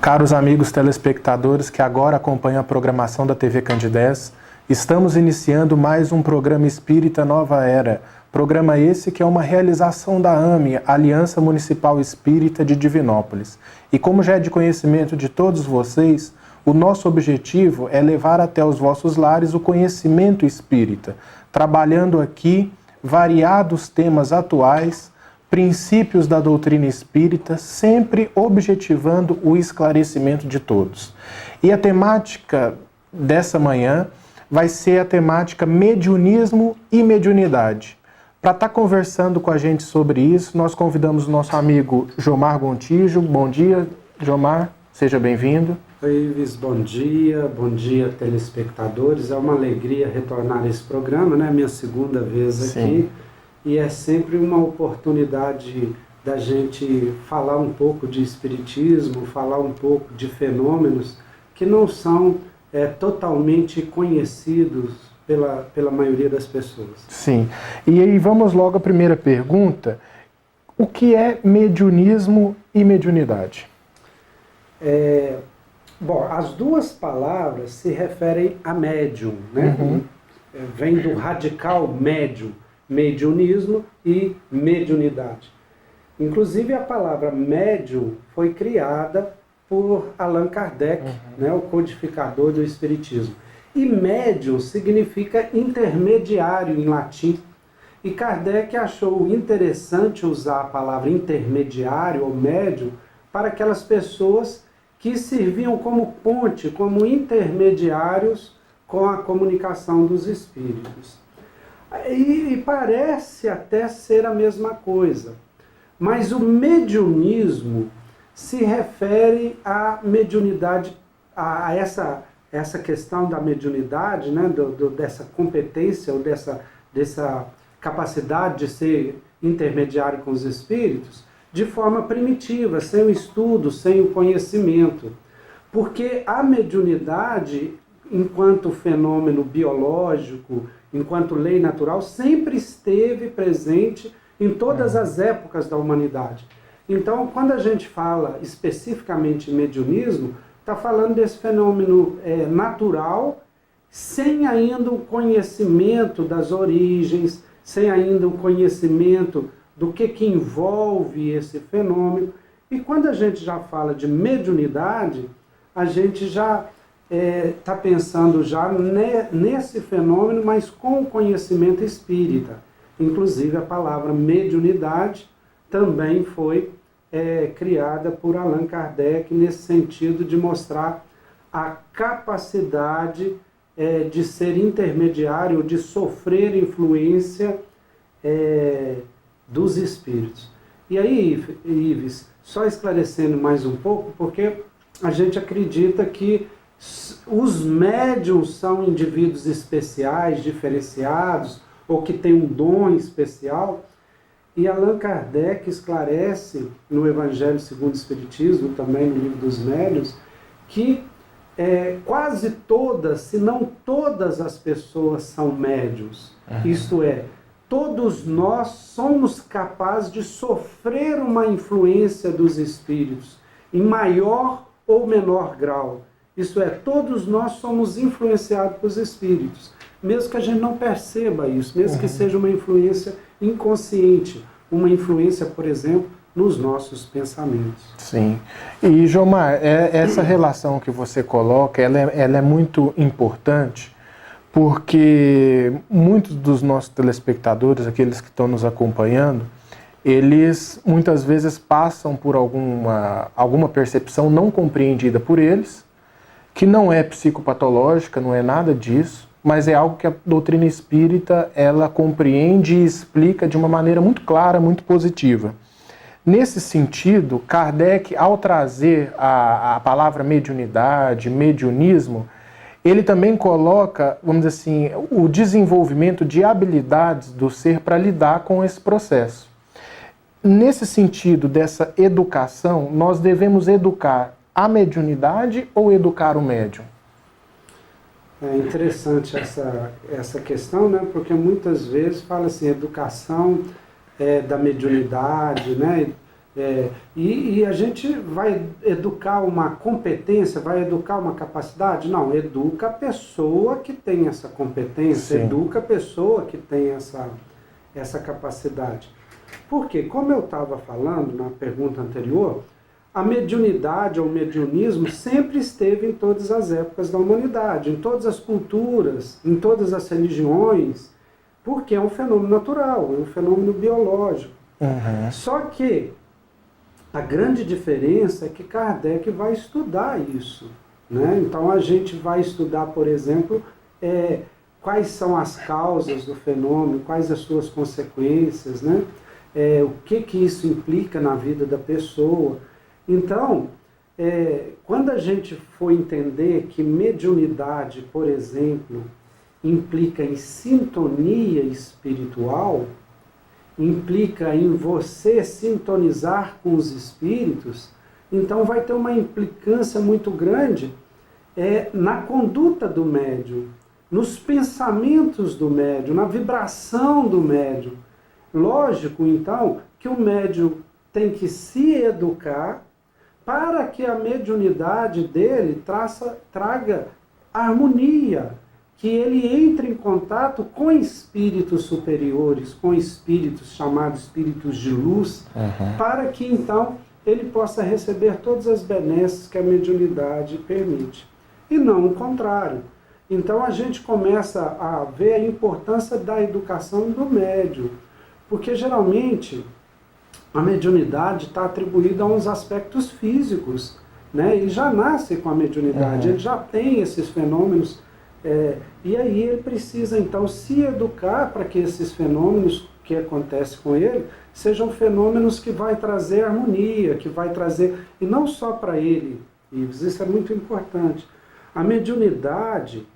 Caros amigos telespectadores que agora acompanham a programação da TV Candidez, estamos iniciando mais um programa Espírita Nova Era. Programa esse que é uma realização da AME, Aliança Municipal Espírita de Divinópolis. E como já é de conhecimento de todos vocês, o nosso objetivo é levar até os vossos lares o conhecimento espírita, trabalhando aqui variados temas atuais, princípios da doutrina espírita, sempre objetivando o esclarecimento de todos. E a temática dessa manhã vai ser a temática mediunismo e mediunidade. Para estar conversando com a gente sobre isso, nós convidamos o nosso amigo Jomar Gontijo. Bom dia, Jomar, seja bem-vindo. Oi, Ives, bom dia telespectadores. É uma alegria retornar a esse programa, né? Minha segunda vez aqui. E é sempre uma oportunidade da gente falar um pouco de espiritismo, falar um pouco de fenômenos que não são totalmente conhecidos pela maioria das pessoas. Sim. E aí vamos logo à primeira pergunta. O que é mediunismo e mediunidade? Bom, as duas palavras se referem a médium, né? Vem do radical médium, mediunismo e mediunidade. Inclusive a palavra médium foi criada por Allan Kardec, né, o codificador do espiritismo. E médium significa intermediário em latim. E Kardec achou interessante usar a palavra intermediário ou médium para aquelas pessoas que serviam como ponte, como intermediários com a comunicação dos espíritos. E parece até ser a mesma coisa, mas o mediunismo se refere à mediunidade, a essa questão da mediunidade, né, dessa competência ou dessa capacidade de ser intermediário com os espíritos, de forma primitiva, sem o estudo, sem o conhecimento. Porque a mediunidade, enquanto fenômeno biológico, enquanto lei natural, sempre esteve presente em todas as épocas da humanidade. Então, quando a gente fala especificamente em mediunismo, está falando desse fenômeno natural, sem ainda o conhecimento das origens, sem ainda o conhecimento do que envolve esse fenômeno. E quando a gente já fala de mediunidade, a gente já está pensando já nesse fenômeno, mas com o conhecimento espírita. Inclusive a palavra mediunidade também foi criada por Allan Kardec nesse sentido de mostrar a capacidade de ser intermediário, de sofrer influência dos espíritos. E aí, Ives, só esclarecendo mais um pouco, porque a gente acredita que os médiuns são indivíduos especiais, diferenciados, ou que têm um dom especial. E Allan Kardec esclarece no Evangelho segundo o Espiritismo, também no livro dos Médiuns, que quase todas, se não todas as pessoas são médiuns. Isto é, todos nós somos capazes de sofrer uma influência dos espíritos, em maior ou menor grau. Isso é, todos nós somos influenciados pelos espíritos, mesmo que a gente não perceba isso, mesmo que seja uma influência inconsciente, uma influência, por exemplo, nos nossos pensamentos. Sim. E, Jomar, essa relação que você coloca, ela é muito importante, porque muitos dos nossos telespectadores, aqueles que estão nos acompanhando, eles muitas vezes passam por alguma percepção não compreendida por eles, que não é psicopatológica, não é nada disso, mas é algo que a doutrina espírita ela compreende e explica de uma maneira muito clara, muito positiva. Nesse sentido, Kardec, ao trazer a palavra mediunidade, mediunismo, ele também coloca, vamos dizer assim, o desenvolvimento de habilidades do ser para lidar com esse processo. Nesse sentido dessa educação, nós devemos educar a mediunidade ou educar o médium? É interessante essa questão, né? Porque muitas vezes fala assim, educação da mediunidade, né? E a gente vai educar uma competência, vai educar uma capacidade? Não, educa a pessoa que tem essa competência, Sim. educa a pessoa que tem essa capacidade. Porque, como eu estava falando na pergunta anterior, a mediunidade ou o mediunismo sempre esteve em todas as épocas da humanidade, em todas as culturas, em todas as religiões, porque é um fenômeno natural, é um fenômeno biológico. Uhum. Só que a grande diferença é que Kardec vai estudar isso, né? Então a gente vai estudar, por exemplo, quais são as causas do fenômeno, quais as suas consequências, né? O que isso implica na vida da pessoa. Então, quando a gente for entender que mediunidade, por exemplo, implica em sintonia espiritual, implica em você sintonizar com os espíritos, então vai ter uma implicância muito grande na conduta do médium, nos pensamentos do médium, na vibração do médium. Lógico, então, que o médium tem que se educar para que a mediunidade dele traga harmonia, que ele entre em contato com espíritos superiores, com espíritos chamados espíritos de luz, para que então ele possa receber todas as benesses que a mediunidade permite. E não o contrário. Então a gente começa a ver a importância da educação do médium, porque geralmente a mediunidade está atribuída a uns aspectos físicos, né? Ele já nasce com a mediunidade, ele já tem esses fenômenos. E aí ele precisa então se educar para que esses fenômenos que acontecem com ele sejam fenômenos que vai trazer harmonia, que vai trazer, e não só para ele, isso é muito importante. A mediunidade,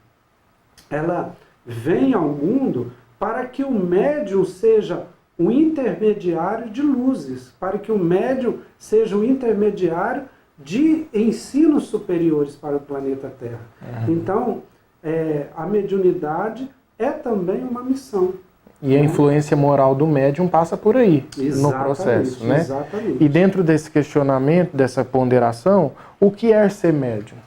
ela vem ao mundo para que o médium seja um intermediário de luzes, para que o médium seja um intermediário de ensinos superiores para o planeta Terra. Então, a mediunidade é também uma missão. E a influência moral do médium passa por aí, no processo, né? Exatamente. E dentro desse questionamento, dessa ponderação, o que é ser médium?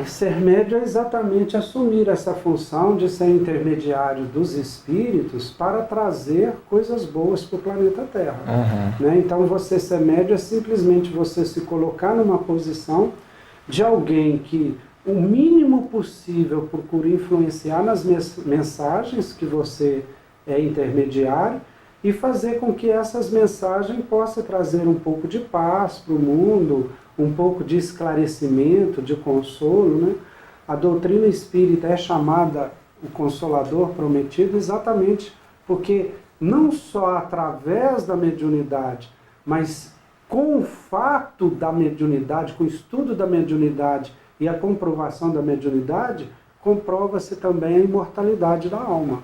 Ser médium é exatamente assumir essa função de ser intermediário dos espíritos para trazer coisas boas para o planeta Terra. Né? Então você ser médium é simplesmente você se colocar numa posição de alguém que o mínimo possível procura influenciar nas mensagens que você é intermediário e fazer com que essas mensagens possam trazer um pouco de paz para o mundo, um pouco de esclarecimento, de consolo, né? A doutrina espírita é chamada o Consolador Prometido exatamente porque não só através da mediunidade, mas com o fato da mediunidade, com o estudo da mediunidade e a comprovação da mediunidade, comprova-se também a imortalidade da alma.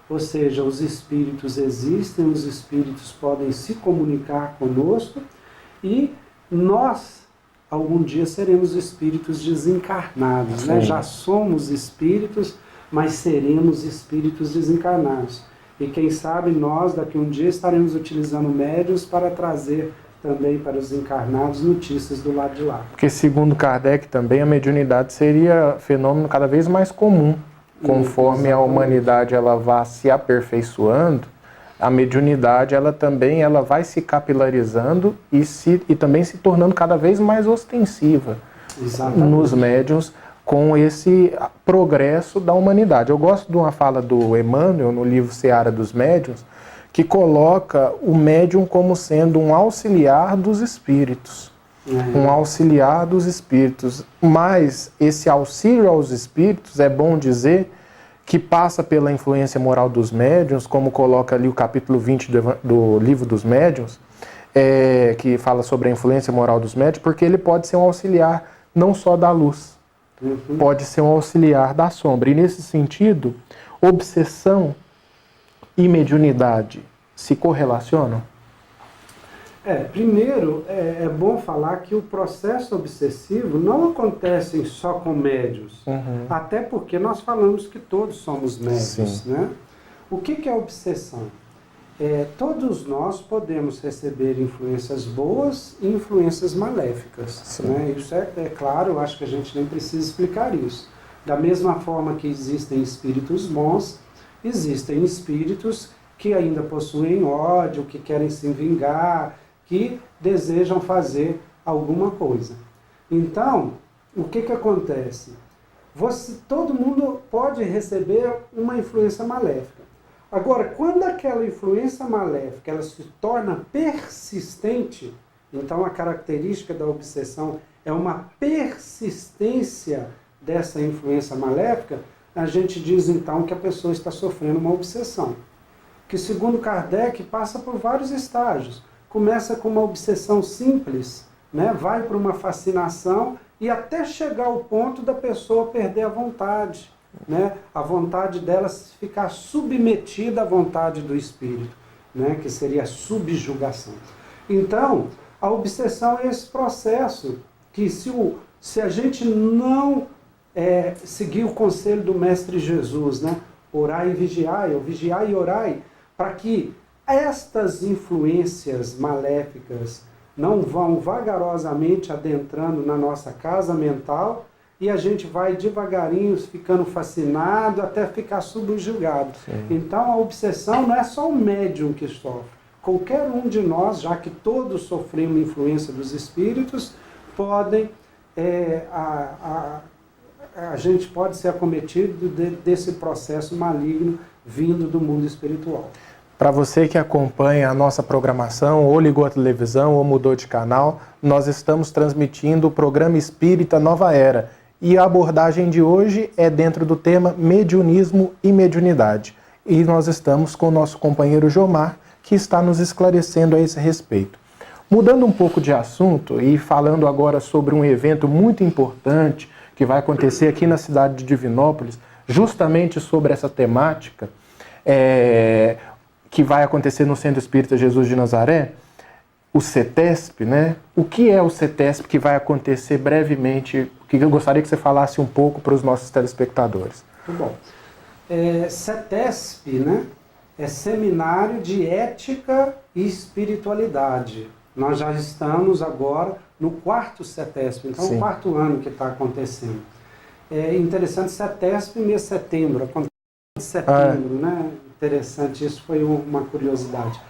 Ou seja, os espíritos existem, os espíritos podem se comunicar conosco e nós algum dia seremos espíritos desencarnados, né? Já somos espíritos, mas seremos espíritos desencarnados. E quem sabe nós, daqui a um dia, estaremos utilizando médiuns para trazer também para os encarnados notícias do lado de lá. Porque segundo Kardec também, a mediunidade seria fenômeno cada vez mais comum. Conforme a humanidade ela vá se aperfeiçoando, a mediunidade ela também vai se capilarizando e também se tornando cada vez mais ostensiva nos médiuns com esse progresso da humanidade. Eu gosto de uma fala do Emmanuel no livro Seara dos Médiuns, que coloca o médium como sendo um auxiliar dos espíritos. Um auxiliar dos espíritos. Mas esse auxílio aos espíritos, é bom dizer, que passa pela influência moral dos médiuns, como coloca ali o capítulo 20 do livro dos médiuns, que fala sobre a influência moral dos médiuns, porque ele pode ser um auxiliar não só da luz, pode ser um auxiliar da sombra. E nesse sentido, obsessão e mediunidade se correlacionam? Primeiro, é bom falar que o processo obsessivo não acontece só com médiuns, até porque nós falamos que todos somos médiuns, né? O que é obsessão? todos nós podemos receber influências boas e influências maléficas. Né? Isso é claro, eu acho que a gente nem precisa explicar isso. Da mesma forma que existem espíritos bons, existem espíritos que ainda possuem ódio, que querem se vingar, que desejam fazer alguma coisa. Então, o que acontece? Todo mundo pode receber uma influência maléfica. Agora, quando aquela influência maléfica ela se torna persistente, então a característica da obsessão é uma persistência dessa influência maléfica, a gente diz então que a pessoa está sofrendo uma obsessão. Que segundo Kardec passa por vários estágios. Começa com uma obsessão simples, né? Vai para uma fascinação e até chegar ao ponto da pessoa perder a vontade. Né? A vontade dela ficar submetida à vontade do espírito, né? Que seria a subjugação. Então, a obsessão é esse processo que se a gente não seguir o conselho do Mestre Jesus, né? Orai e vigiai, ou vigiai e orai, para que estas influências maléficas não vão vagarosamente adentrando na nossa casa mental, e a gente vai devagarinho ficando fascinado até ficar subjugado. Sim. Então a obsessão não é só o médium que sofre. Qualquer um de nós, já que todos sofremos influência dos espíritos, a gente pode ser acometido desse processo maligno vindo do mundo espiritual. Para você que acompanha a nossa programação, ou ligou a televisão, ou mudou de canal, nós estamos transmitindo o programa Espírita Nova Era. E a abordagem de hoje é dentro do tema mediunismo e mediunidade. E nós estamos com o nosso companheiro Jomar, que está nos esclarecendo a esse respeito. Mudando um pouco de assunto e falando agora sobre um evento muito importante que vai acontecer aqui na cidade de Divinópolis, justamente sobre essa temática, que vai acontecer no Centro Espírita Jesus de Nazaré, o CETESP, né? O que é o CETESP que vai acontecer brevemente? Que eu gostaria que você falasse um pouco para os nossos telespectadores. Muito bom. CETESP, né? É Seminário de Ética e Espiritualidade. Nós já estamos agora no 4º CETESP, então Sim. O 4º ano que está acontecendo. É interessante, CETESP mês de setembro, acontece em setembro, né? Interessante, isso foi uma curiosidade.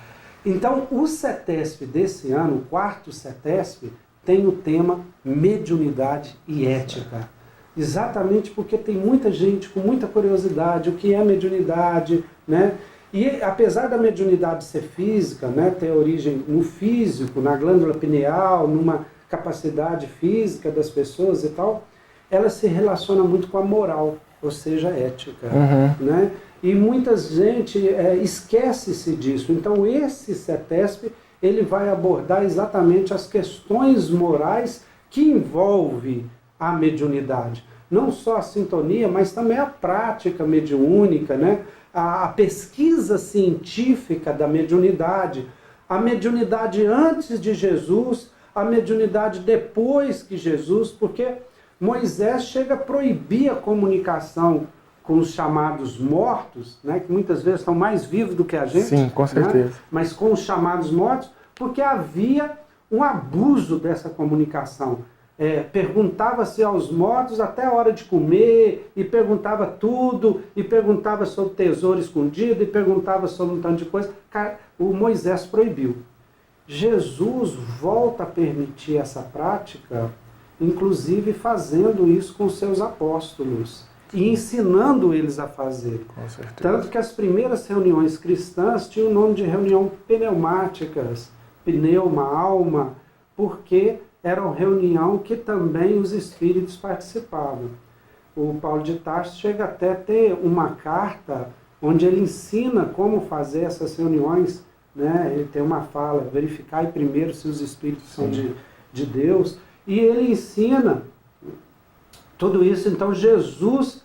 Então, o CETESP desse ano, o 4º CETESP, tem o tema mediunidade e ética. Exatamente porque tem muita gente com muita curiosidade, o que é mediunidade, né? E apesar da mediunidade ser física, né, ter origem no físico, na glândula pineal, numa capacidade física das pessoas e tal, ela se relaciona muito com a moral, ou seja, a ética. Né? E muita gente esquece-se disso. Então esse CETESP, ele vai abordar exatamente as questões morais que envolvem a mediunidade. Não só a sintonia, mas também a prática mediúnica, né? A pesquisa científica da mediunidade, a mediunidade antes de Jesus, a mediunidade depois que Jesus, porque Moisés chega a proibir a comunicação com os chamados mortos, né, que muitas vezes estão mais vivos do que a gente. Sim, com certeza. Né, mas com os chamados mortos, porque havia um abuso dessa comunicação. Perguntava-se aos mortos até a hora de comer, e perguntava tudo, e perguntava sobre tesouro escondido, e perguntava sobre um tanto de coisa. O Moisés proibiu. Jesus volta a permitir essa prática, inclusive fazendo isso com seus apóstolos, e ensinando eles a fazer. Com certeza. Tanto que as primeiras reuniões cristãs tinham o nome de reunião pneumáticas, pneuma, alma, porque era uma reunião que também os espíritos participavam. O Paulo de Tarso chega até a ter uma carta onde ele ensina como fazer essas reuniões, né? Ele tem uma fala, verificai primeiro se os espíritos são de Deus, e ele ensina tudo isso. Então Jesus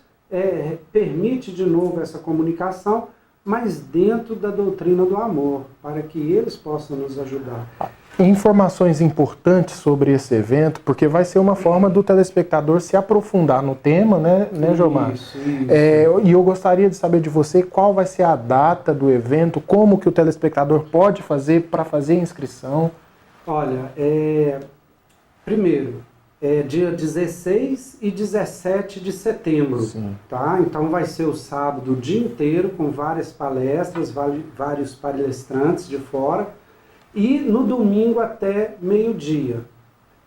permite de novo essa comunicação, mas dentro da doutrina do amor, para que eles possam nos ajudar. informações importantes sobre esse evento, porque vai ser uma forma do telespectador se aprofundar no tema, né Jomar? Isso. E eu gostaria de saber de você qual vai ser a data do evento, como que o telespectador pode fazer para fazer a inscrição. Olha, primeiro, dia 16 e 17 de setembro, Sim. tá? Então vai ser o sábado o dia inteiro com várias palestras, vários palestrantes de fora, e no domingo até meio-dia.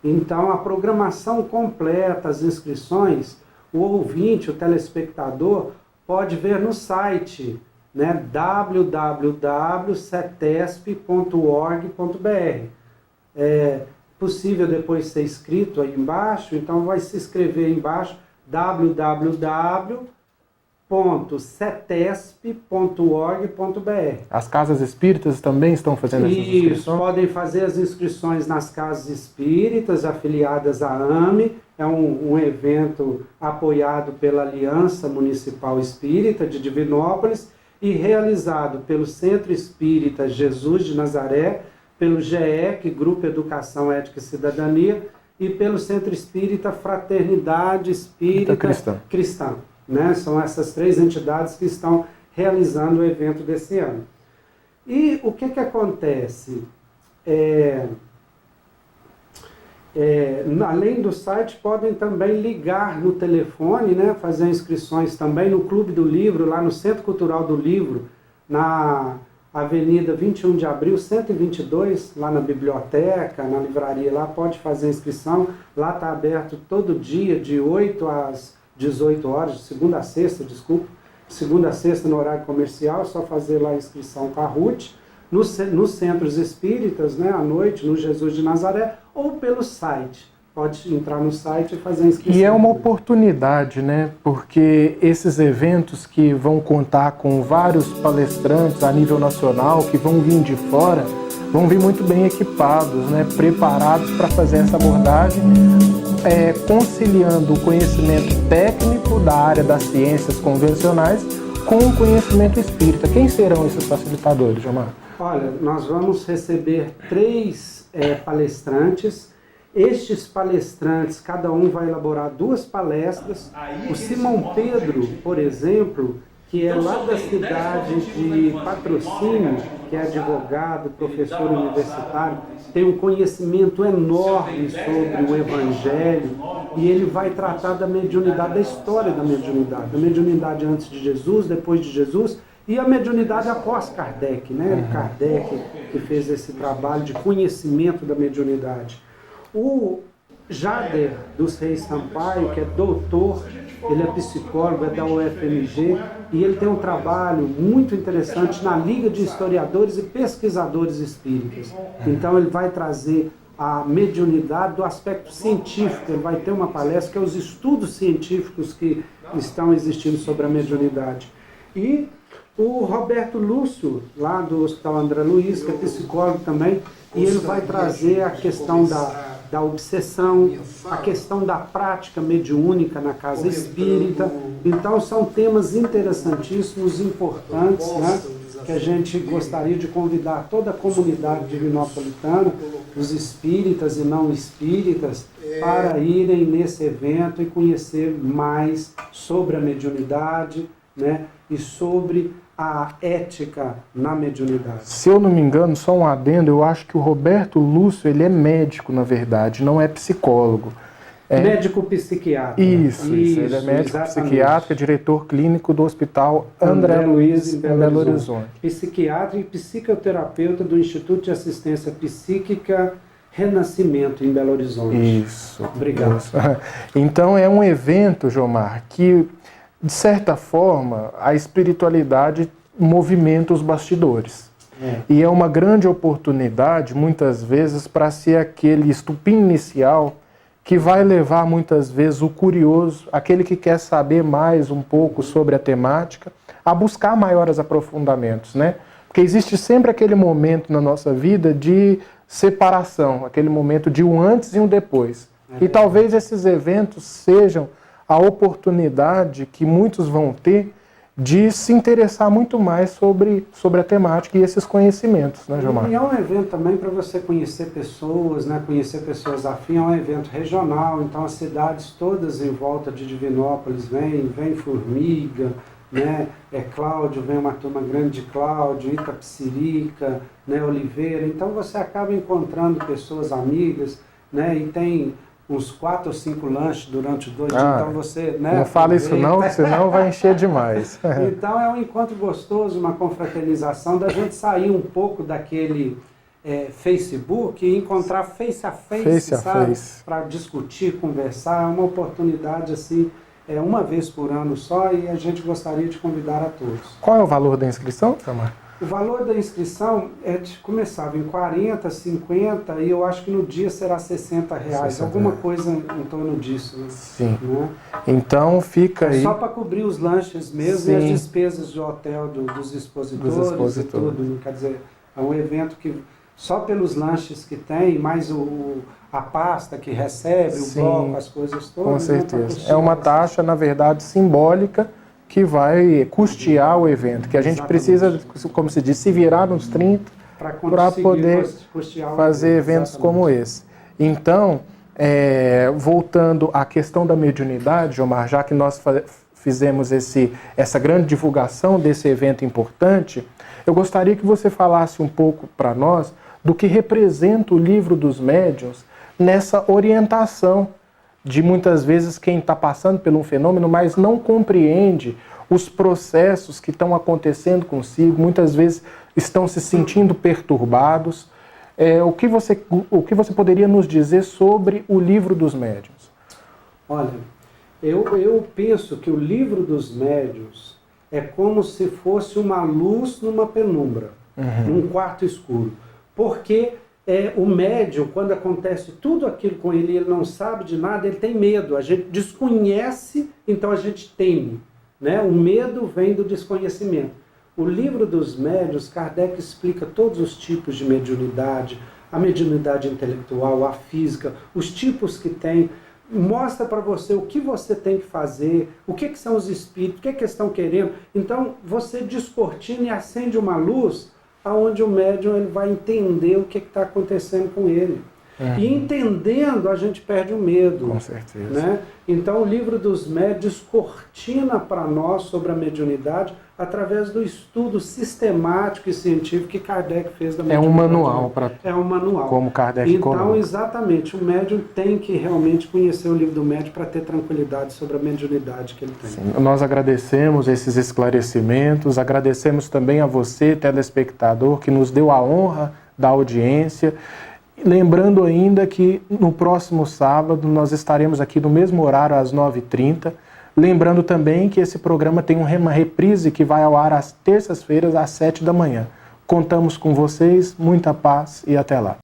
Então a programação completa, as inscrições, o ouvinte, o telespectador, pode ver no site, né, www.cetesp.org.br. É possível depois ser escrito aí embaixo, então vai se escrever aí embaixo www.cetesp.org.br. As casas espíritas também estão fazendo essas inscrições? Isso, podem fazer as inscrições nas casas espíritas afiliadas à AME, é um evento apoiado pela Aliança Municipal Espírita de Divinópolis e realizado pelo Centro Espírita Jesus de Nazaré, pelo GEC, Grupo Educação, Ética e Cidadania, e pelo Centro Espírita Fraternidade Espírita Cristã. Né? São essas três entidades que estão realizando o evento desse ano. E o que acontece? Além do site, podem também ligar no telefone, né? Fazer inscrições também no Clube do Livro, lá no Centro Cultural do Livro, na Avenida 21 de Abril, 122, lá na biblioteca, na livraria, lá pode fazer inscrição. Lá está aberto todo dia, de 8 às 18 horas, de segunda a sexta, segunda a sexta no horário comercial, é só fazer lá a inscrição com a Ruth, nos centros espíritas, né, à noite, no Jesus de Nazaré, ou pelo site. Pode entrar no site e fazer a inscrição. E é uma oportunidade, né? Porque esses eventos que vão contar com vários palestrantes a nível nacional, que vão vir de fora, vão vir muito bem equipados, né? Preparados para fazer essa abordagem, conciliando o conhecimento técnico da área das ciências convencionais com o conhecimento espírita. Quem serão esses facilitadores, Jomar? Olha, nós vamos receber 3 palestrantes. Estes palestrantes, cada um vai elaborar 2 palestras. O Simão Pedro, por exemplo, que é lá da cidade de Patrocínio, que é advogado, professor universitário, tem um conhecimento enorme sobre o Evangelho, e ele vai tratar da mediunidade, da história da mediunidade antes de Jesus, depois de Jesus, e a mediunidade após Kardec, né? Kardec que fez esse trabalho de conhecimento da mediunidade. O Jader dos Reis Sampaio, que é doutor, ele é psicólogo, é da UFMG, e ele tem um trabalho muito interessante na Liga de Historiadores e Pesquisadores Espíritas. Então ele vai trazer a mediunidade do aspecto científico, ele vai ter uma palestra que é os estudos científicos que estão existindo sobre a mediunidade. E o Roberto Lúcio, lá do Hospital André Luiz, que é psicólogo também, e ele vai trazer a questão da obsessão, a questão da prática mediúnica na casa espírita. Então são temas interessantíssimos, importantes, né, que a gente gostaria de convidar toda a comunidade divinopolitana, os espíritas e não espíritas, para irem nesse evento e conhecer mais sobre a mediunidade, né, e sobre a ética na mediunidade. Se eu não me engano, só um adendo, eu acho que o Roberto Lúcio, ele é médico, na verdade, não é psicólogo. Médico psiquiatra. Isso, ele é médico psiquiatra, diretor clínico do Hospital André Luiz, em Belo Horizonte. Psiquiatra e psicoterapeuta do Instituto de Assistência Psíquica Renascimento, em Belo Horizonte. Isso. Obrigado. Isso. Então é um evento, Jomar, que de certa forma, a espiritualidade movimenta os bastidores. E é uma grande oportunidade, muitas vezes, para ser aquele estupim inicial que vai levar, muitas vezes, o curioso, aquele que quer saber mais um pouco sobre a temática, a buscar maiores aprofundamentos, né? Porque existe sempre aquele momento na nossa vida de separação, aquele momento de um antes e um depois. E talvez esses eventos sejam a oportunidade que muitos vão ter de se interessar muito mais sobre a temática e esses conhecimentos, né, Gilmar? E é um evento também para você conhecer pessoas, né, conhecer pessoas afins, é um evento regional, então as cidades todas em volta de Divinópolis vem Formiga, né, Cláudio, vem uma turma grande de Cláudio, Itapecerica, né, Oliveira, então você acaba encontrando pessoas amigas, né, e tem uns 4 ou 5 lanches durante 2 dias, então você... Né, não fala isso não, senão vai encher demais. Então é um encontro gostoso, uma confraternização, da gente sair um pouco daquele Facebook e encontrar face a face, sabe? Para discutir, conversar, é uma oportunidade assim, uma vez por ano só, e a gente gostaria de convidar a todos. Qual é o valor da inscrição, Gilmar? O valor da inscrição começava em 40, 50 e eu acho que no dia será R$60, alguma coisa em torno disso. Né? Sim. Né? Então fica aí... Só para cobrir os lanches mesmo. Sim. E as despesas de hotel dos expositores e tudo. Quer dizer, é um evento que só pelos lanches que tem, mais a pasta que recebe, Sim, o bloco, as coisas todas. Com certeza. É uma taxa, na verdade, simbólica, que vai custear o evento, que a gente precisa, como se diz, se virar nos 30 para poder fazer eventos como esse. Então, voltando à questão da mediunidade, Gilmar, já que nós fizemos essa grande divulgação desse evento importante, eu gostaria que você falasse um pouco para nós do que representa o Livro dos Médiuns nessa orientação de muitas vezes quem está passando por um fenômeno, mas não compreende os processos que estão acontecendo consigo, muitas vezes estão se sentindo perturbados. O que você poderia nos dizer sobre o Livro dos Médiuns? Olha, eu penso que o Livro dos Médiuns é como se fosse uma luz numa penumbra, num quarto escuro. Porque o médium, quando acontece tudo aquilo com ele, ele não sabe de nada, ele tem medo. A gente desconhece, então a gente teme. Né? O medo vem do desconhecimento. O Livro dos Médiuns, Kardec explica todos os tipos de mediunidade, a mediunidade intelectual, a física, os tipos que tem, mostra para você o que você tem que fazer, o que são os espíritos, o que estão querendo. Então você descortina e acende uma luz aonde o médium ele vai entender o que está acontecendo com ele. E entendendo, a gente perde o medo. Com certeza. Né? Então o Livro dos Médiuns cortina para nós sobre a mediunidade através do estudo sistemático e científico que Kardec fez da mediunidade. É um manual para... É um manual. Como Kardec coloca. Então, exatamente, o médium tem que realmente conhecer o Livro do Médium para ter tranquilidade sobre a mediunidade que ele tem. Sim, nós agradecemos esses esclarecimentos, agradecemos também a você, telespectador, que nos deu a honra da audiência. Lembrando ainda que no próximo sábado nós estaremos aqui no mesmo horário, às 9h30. Lembrando também que esse programa tem uma reprise que vai ao ar às terças-feiras, às 7 da manhã. Contamos com vocês, muita paz e até lá.